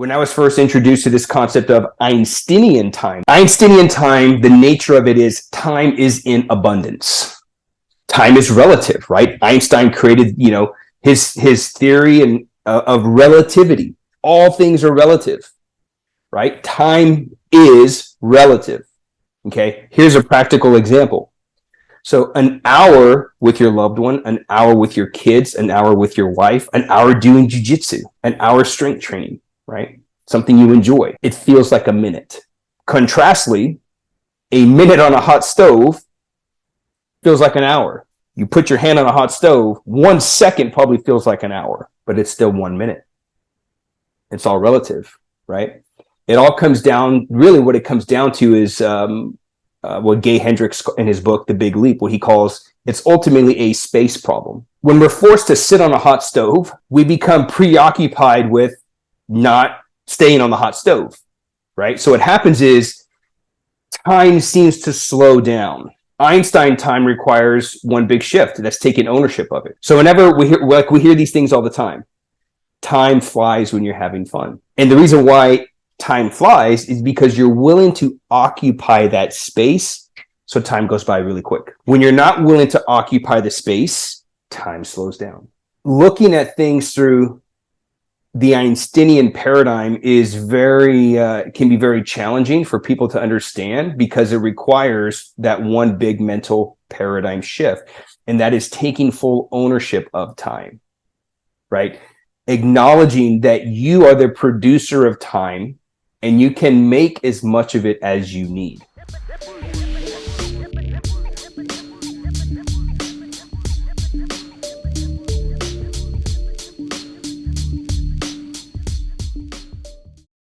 When I was first introduced to this concept of Einsteinian time, the nature of it is time is in abundance. Time is relative, right? Einstein created, his theory of relativity. All things are relative, right? Time is relative. Okay, here's a practical example. So an hour with your loved one, an hour with your kids, an hour with your wife, an hour doing jiu-jitsu, an hour strength training, right? Something you enjoy. It feels like a minute. Contrastly, a minute on a hot stove feels like an hour. You put your hand on a hot stove, 1 second probably feels like an hour, but it's still 1 minute. It's all relative, right? It all comes down, really what it comes down to is what Gay Hendricks in his book, The Big Leap, what he calls, it's ultimately a space problem. When we're forced to sit on a hot stove, we become preoccupied with not staying on the hot stove, right? So what happens is time seems to slow down. Einstein time requires one big shift. That's taking ownership of it. So whenever we hear these things all the time, time flies when you're having fun. And the reason why time flies is because you're willing to occupy that space, so time goes by really quick. When you're not willing to occupy the space, time slows down. Looking at things through the Einsteinian paradigm is can be very challenging for people to understand because it requires that one big mental paradigm shift, and that is taking full ownership of time, right? Acknowledging that you are the producer of time and you can make as much of it as you need.